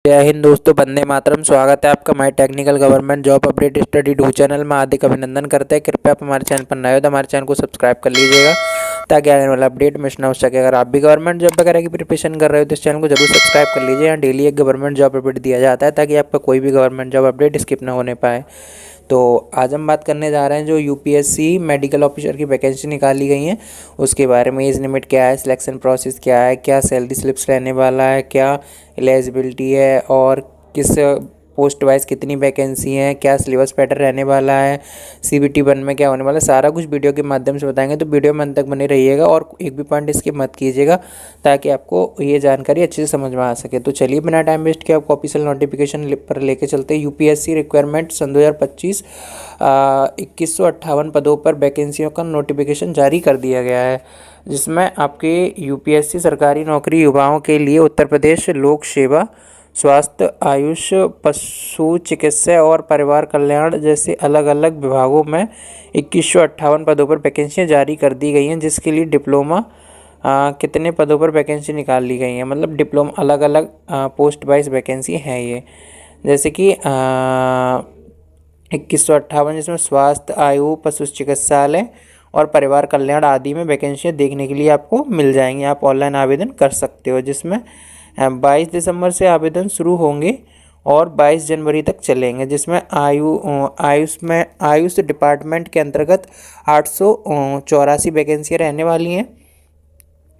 जय हिंद दोस्तों, वंदे मातरम। स्वागत है आपका my technical government job update study 2 channel में। हार्दिक अभिनंदन करते हैं। कृपया आप हमारे चैनल पर नए हो तो हमारे चैनल को सब्सक्राइब कर लीजिएगा ताकि आने वाला अपडेट मिस ना हो सके। अगर आप भी गवर्नमेंट जॉब वगैरह की प्रिपरेशन कर रहे हो तो इस चैनल को जरूर सब्सक्राइब कर लीजिए। यहाँ डेली एक गवर्नमेंट जॉब अपडेट दिया जाता है ताकि आपका कोई भी गवर्नमेंट जॉब अपडेट स्किप ना होने पाए। तो आज हम बात करने जा रहे हैं जो यूपीएससी मेडिकल ऑफिसर की वैकेंसी निकाली गई हैं उसके बारे में। एज लिमिट क्या है, सिलेक्शन प्रोसेस क्या है, क्या सैलरी स्लिप्स रहने वाला है, क्या एलिजिबिलिटी है और किस पोस्ट वाइज कितनी वैकेंसी है, क्या सिलेबस पैटर्न रहने वाला है, सीबीटी 1 में क्या होने वाला है, सारा कुछ वीडियो के माध्यम से बताएंगे। तो वीडियो में अंत तक बने रहिएगा और एक भी पॉइंट स्किप मत कीजिएगा ताकि आपको ये जानकारी अच्छे से समझ में आ सके। तो चलिए बिना टाइम वेस्ट किए आपको ऑफिशियल नोटिफिकेशन पर लेके चलते हैं। यूपीएससी रिक्वायरमेंट सन 2025 2158 पदों पर वैकेंसियों का नोटिफिकेशन जारी कर दिया गया है, जिसमें आपके यूपीएससी सरकारी नौकरी युवाओं के लिए उत्तर प्रदेश लोक सेवा, स्वास्थ्य, आयुष, पशु चिकित्सा और परिवार कल्याण जैसे अलग अलग विभागों में 2158 पदों पर वैकेंसियाँ जारी कर दी गई हैं, जिसके लिए डिप्लोमा कितने पदों पर वैकेंसी निकाल ली गई हैं। मतलब डिप्लोमा अलग अलग पोस्ट वाइज वैकेंसी है ये, जैसे कि 2158 जिसमें स्वास्थ्य, आयु, पशु चिकित्सालय और परिवार कल्याण आदि में वैकेंसियाँ देखने के लिए आपको मिल जाएंगी। आप ऑनलाइन आवेदन कर सकते हो, जिसमें 22 दिसंबर से आवेदन शुरू होंगे और 22 जनवरी तक चलेंगे। जिसमें आयुष डिपार्टमेंट के अंतर्गत 884 वैकेंसियाँ रहने वाली हैं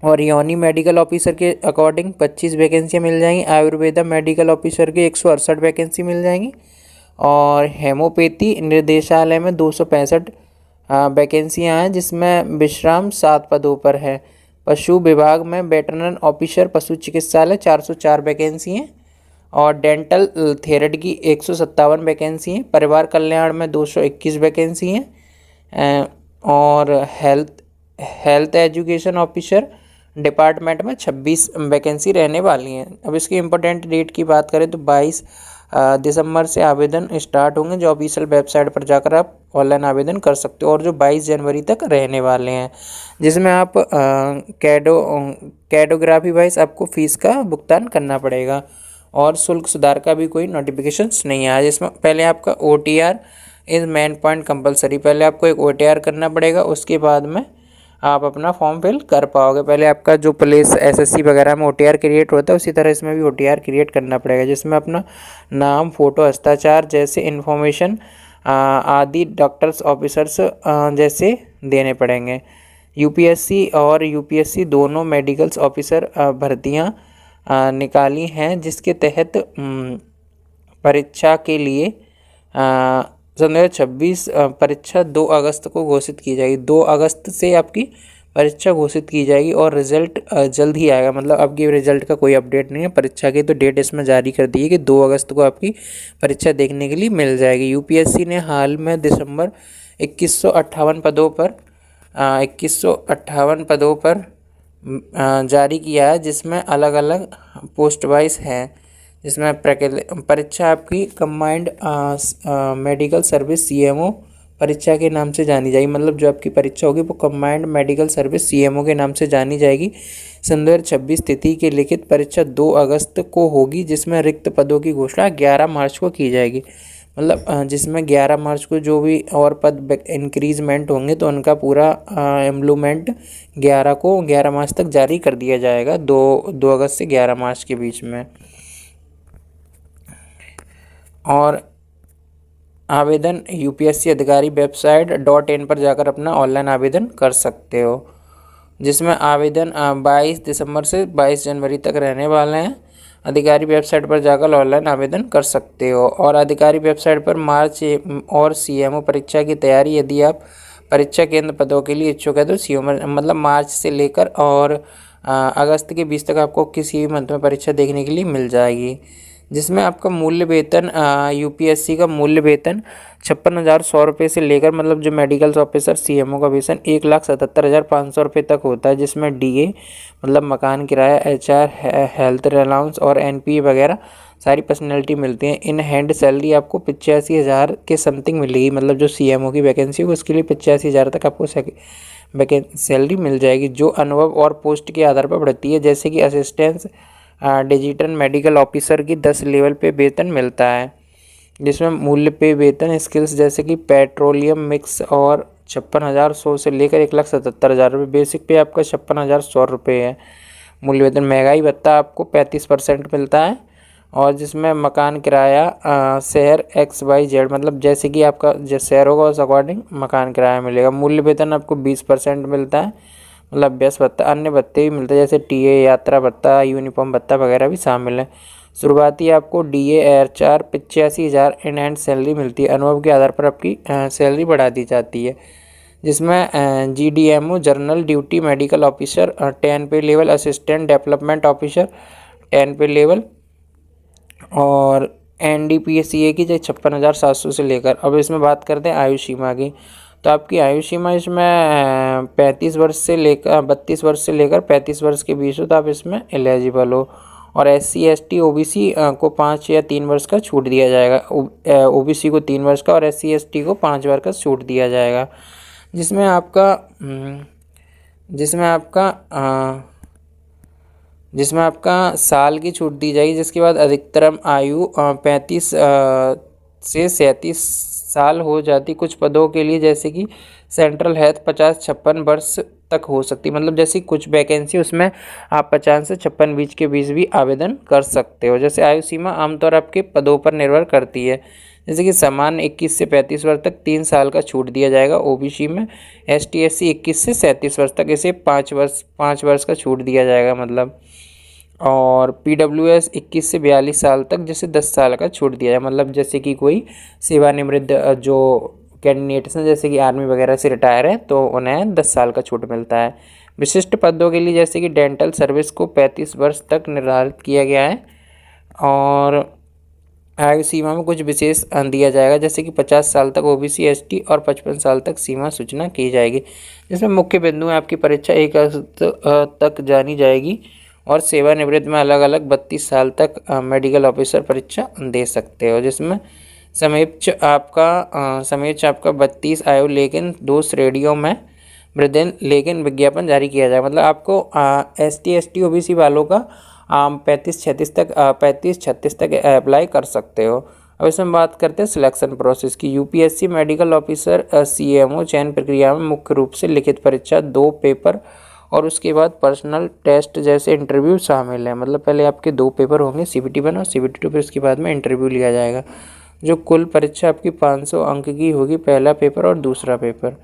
और योनी मेडिकल ऑफिसर के अकॉर्डिंग 25 वैकेंसियाँ मिल जाएंगी। आयुर्वेदा मेडिकल ऑफिसर के 168 वैकेंसी मिल जाएंगी और हेमोपैथी निर्देशालय में 265 वैकेंसियाँ हैं, जिसमें विश्राम 7 पदों पर है। पशु विभाग में वेटरनरी ऑफिसर पशु चिकित्सालय 404 वैकेंसी हैं और डेंटल थेरेपी की 157 वैकेंसी हैं। परिवार कल्याण में 221 वैकेंसी हैं और हेल्थ एजुकेशन ऑफिसर डिपार्टमेंट में 26 वैकेंसी रहने वाली हैं। अब इसकी इम्पोर्टेंट डेट की बात करें तो 22 दिसंबर से आवेदन स्टार्ट होंगे, जो ऑफिशियल वेबसाइट पर जाकर आप ऑनलाइन आवेदन कर सकते हो, और जो 22 जनवरी तक रहने वाले हैं, जिसमें आप कैडोग्राफी वाइज आपको फ़ीस का भुगतान करना पड़ेगा और शुल्क सुधार का भी कोई नोटिफिकेशंस नहीं आया। जिसमें पहले आपका OTR is main point compulsory, पहले आपको एक OTR करना पड़ेगा, उसके बाद में आप अपना फॉर्म फिल कर पाओगे। पहले आपका जो प्लेस SSC वगैरह में OTR क्रिएट होता है उसी तरह इसमें भी OTR क्रिएट करना पड़ेगा, जिसमें अपना नाम, फ़ोटो, हस्ताक्षर जैसे इन्फॉर्मेशन आदि डॉक्टर्स ऑफिसर्स जैसे देने पड़ेंगे। यूपीएससी और यूपीएससी दोनों मेडिकल्स ऑफिसर भर्तियां निकाली हैं, जिसके तहत परीक्षा के लिए सन 2026 परीक्षा 2 अगस्त को घोषित की जाएगी। 2 अगस्त से आपकी परीक्षा घोषित की जाएगी और रिजल्ट जल्द ही आएगा। मतलब आपकी रिजल्ट का कोई अपडेट नहीं है, परीक्षा की तो डेट इसमें जारी कर दी है कि 2 अगस्त को आपकी परीक्षा देखने के लिए मिल जाएगी। यूपीएससी ने हाल में दिसंबर 2158 पदों पर जारी किया है, जिसमें अलग अलग पोस्ट वाइज हैं। जिसमें परीक्षा आपकी कंबाइंड मेडिकल सर्विस CMO परीक्षा के नाम से जानी जाएगी। मतलब जो आपकी परीक्षा होगी वो कंबाइंड मेडिकल सर्विस CMO के नाम से जानी जाएगी। सन 2026 तिथि की लिखित परीक्षा 2 अगस्त को होगी, जिसमें रिक्त पदों की घोषणा 11 मार्च को की जाएगी। मतलब जिसमें 11 मार्च को जो भी और पद इंक्रीजमेंट होंगे तो उनका पूरा एम्प्लॉयमेंट 11 मार्च तक जारी कर दिया जाएगा, 2 अगस्त से 11 मार्च के बीच में। और आवेदन यूपीएससी अधिकारी वेबसाइट .in पर जाकर अपना ऑनलाइन आवेदन कर सकते हो, जिसमें आवेदन 22 दिसंबर से 22 जनवरी तक रहने वाले हैं। अधिकारी वेबसाइट पर जाकर ऑनलाइन आवेदन कर सकते हो और अधिकारी वेबसाइट पर मार्च और CMO परीक्षा की तैयारी, यदि आप परीक्षा केंद्र पदों के लिए इच्छुक है तो CMO मतलब मार्च से लेकर और अगस्त के 20 तक आपको किसी भी मंथ में परीक्षा देखने के लिए मिल जाएगी। जिसमें आपका मूल्य वेतन यूपीएससी का मूल्य वेतन 56,100 रुपये से लेकर, मतलब जो मेडिकल ऑफिसर CMO का वेतन 1,77,500 रुपये तक होता है, जिसमें DA मतलब मकान किराया, HR, हेल्थ अलाउंस और NPA वगैरह सारी पर्सनैलिटी मिलती हैं। इन हैंड सैलरी आपको 85,000 के समथिंग मिलेगी। मतलब जो CMO की वैकेंसी हो उसके लिए 85,000 तक आपको सैलरी मिल जाएगी, जो अनुभव और पोस्ट के आधार पर बढ़ती है, जैसे कि डिजिटल मेडिकल ऑफिसर की 10 लेवल पे वेतन मिलता है, जिसमें मूल्य पे वेतन स्किल्स जैसे कि पेट्रोलियम मिक्स और 56,100 से लेकर 1,77,000 रुपये। बेसिक पे आपका 56,100 रुपये है मूल्य वेतन। महंगाई भत्ता आपको 35% मिलता है, और जिसमें मकान किराया शहर XYZ मतलब जैसे कि आपका जिस शहर होगा उस अकॉर्डिंग मकान किराया मिलेगा। मूल्य वेतन आपको 20% मिलता है, मतलब अभ्यास भत्ता, अन्य भत्ते भी मिलते हैं जैसे TA, यात्रा भत्ता, यूनिफॉर्म भत्ता वगैरह भी शामिल है। शुरुआती आपको DA HR 85,000 in hand salary मिलती है। अनुभव के आधार पर आपकी सैलरी बढ़ा दी जाती है, जिसमें GDMO general duty medical officer 10 पे लेवल, असिस्टेंट डेवलपमेंट ऑफिसर 10 पे लेवल, और NDPSCA की 56,700 से लेकर। अब इसमें बात करते हैं आयु सीमा की, तो आपकी आयु सीमा इसमें 32 वर्ष से लेकर 35 वर्ष के बीच हो तो आप इसमें एलिजिबल हो। और SC ST OBC को 5 या 3 वर्ष का छूट दिया जाएगा। OBC को 3 वर्ष का और SC ST को 5 वर्ष का छूट दिया जाएगा, जिसमें आपका साल की छूट दी जाएगी। जिसके बाद अधिकतम आयु 35 से 37 साल हो जाती। कुछ पदों के लिए जैसे कि सेंट्रल हेल्थ 50-56 वर्ष तक हो सकती, मतलब जैसे कुछ वैकेंसी उसमें आप 50 से 56 बीच के बीच भी आवेदन कर सकते हो। जैसे आयु सीमा आमतौर आपके पदों पर निर्भर करती है, जैसे कि समान 21 से 35 वर्ष तक 3 साल का छूट दिया जाएगा। OBC में ST SC 21 से 37 वर्ष तक इसे 5 वर्ष का छूट दिया जाएगा मतलब। और PWS 21 से 42 साल तक जैसे 10 साल का छूट दिया जाए, मतलब जैसे कि कोई सेवानिवृत्त जो कैंडिडेट्स हैं जैसे कि आर्मी वगैरह से रिटायर है तो उन्हें 10 साल का छूट मिलता है। विशिष्ट पदों के लिए जैसे कि डेंटल सर्विस को 35 वर्ष तक निर्धारित किया गया है। और आयु सीमा में कुछ विशेष दिया जाएगा, जैसे कि 50 साल तक OBC ST और 55 साल तक सीमा सूचना की जाएगी। जिसमें मुख्य बिंदु है आपकी परीक्षा 1 अगस्त तक जानी जाएगी, और सेवानिवृत्त में अलग अलग 32 साल तक मेडिकल ऑफिसर परीक्षा दे सकते हो। जिसमें समोच्च आपका 32 आयु लेकिन 2 श्रेणियों में वृद्धि लेकिन विज्ञापन जारी किया जाए, मतलब आपको ST ST OBC वालों का 35-36 तक अप्लाई कर सकते हो। अब इसमें बात करते हैं सिलेक्शन प्रोसेस की। UPSC मेडिकल ऑफिसर CMO चयन प्रक्रिया में मुख्य रूप से लिखित परीक्षा, 2 पेपर और उसके बाद पर्सनल टेस्ट जैसे इंटरव्यू शामिल है। मतलब पहले आपके 2 पेपर होंगे, CBT 1 और CBT 2, फिर उसके बाद में इंटरव्यू लिया जाएगा। जो कुल परीक्षा आपकी 500 अंक की होगी, पहला पेपर और दूसरा पेपर,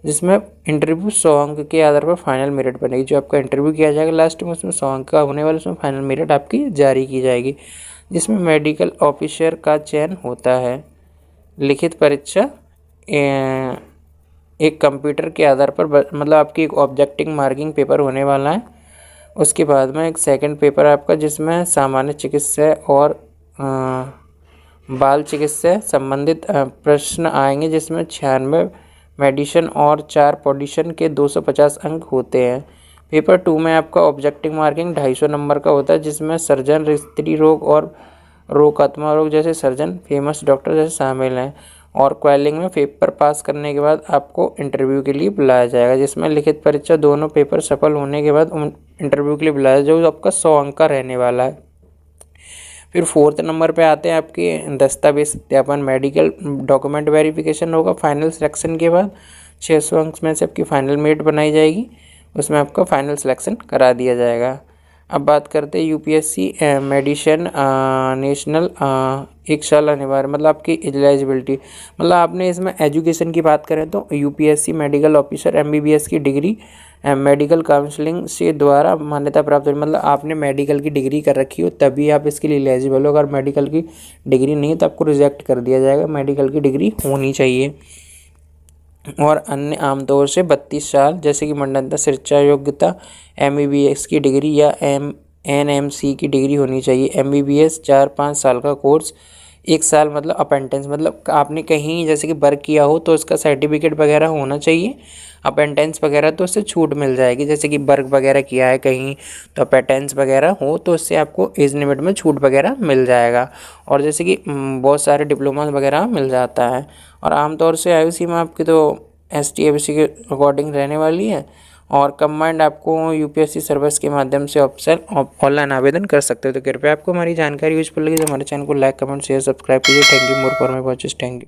जिसमें इंटरव्यू 100 अंक के आधार पर फाइनल मेरिट बनेगी। जो आपका इंटरव्यू किया जाएगा लास्ट में उसमें 100 अंक का होने वाला, उसमें फाइनल मेरिट आपकी जारी की जाएगी, जिसमें मेडिकल ऑफिसर का चयन होता है। लिखित परीक्षा एक कंप्यूटर के आधार पर मतलब आपकी एक ऑब्जेक्टिव मार्किंग पेपर होने वाला है। उसके बाद में एक सेकंड पेपर आपका जिसमें सामान्य चिकित्सा और बाल चिकित्सा संबंधित प्रश्न आएंगे, जिसमें 96 मेडिसिन और 4 पॉडिशन के 250 अंक होते हैं। पेपर 2 में आपका ऑब्जेक्टिव मार्किंग 250 नंबर का होता है, जिसमें सर्जन, स्त्री रोग और रोगात्मक रोग जैसे सर्जन, फेमस डॉक्टर जैसे शामिल हैं। और क्वालिंग में पेपर पास करने के बाद आपको इंटरव्यू के लिए बुलाया जाएगा, जिसमें लिखित परीक्षा दोनों पेपर सफल होने के बाद इंटरव्यू के लिए बुलाया जाएगा, जो आपका 100 अंक का रहने वाला है। फिर 4th नंबर पे आते हैं आपके दस्तावेज सत्यापन, मेडिकल डॉक्यूमेंट वेरिफिकेशन होगा। फाइनल सिलेक्शन के बाद 600 अंक में से आपकी फाइनल मेरिट बनाई जाएगी, उसमें आपका फाइनल सिलेक्शन करा दिया जाएगा। अब बात करते हैं UPSC मेडिसिन नेशनल 1 साल अनिवार्य, मतलब आपकी एलिजिबिलिटी, मतलब आपने इसमें एजुकेशन की बात करें तो UPSC मेडिकल ऑफिसर MBBS की डिग्री मेडिकल काउंसलिंग से द्वारा मान्यता प्राप्त हुई, मतलब आपने मेडिकल की डिग्री कर रखी हो तभी आप इसके लिए एलिजिबल हो। अगर मेडिकल की डिग्री नहीं है तो आपको रिजेक्ट कर दिया जाएगा, मेडिकल की डिग्री होनी चाहिए। और अन्य आमतौर से 32 साल जैसे कि मंडलता शिक्षा योग्यता MBBS की डिग्री या NMC की डिग्री होनी चाहिए। MBBS 4-5 साल का कोर्स, 1 साल मतलब अपेंटेंस, मतलब आपने कहीं जैसे कि वर्क किया हो तो उसका सर्टिफिकेट वगैरह होना चाहिए। अपेंटेंस वगैरह तो उससे छूट मिल जाएगी, जैसे कि वर्क वगैरह किया है कहीं तो अपेंटेंस वगैरह हो तो उससे आपको एज लिमिट में छूट वगैरह मिल जाएगा। और जैसे कि बहुत सारे डिप्लोमा वगैरह मिल जाता है। और आमतौर से आयु सीमा आपकी तो ST OBC के अकॉर्डिंग रहने वाली है। और कंबाइंड आपको यूपीएससी सर्विस के माध्यम से ऑप्शन ऑनलाइन आवेदन कर सकते हो। तो कृपया आपको हमारी जानकारी यूजफुल लगी तो हमारे चैनल को लाइक, कमेंट, शेयर, सब्सक्राइब कीजिए। Thank you more for my watches. Thank you.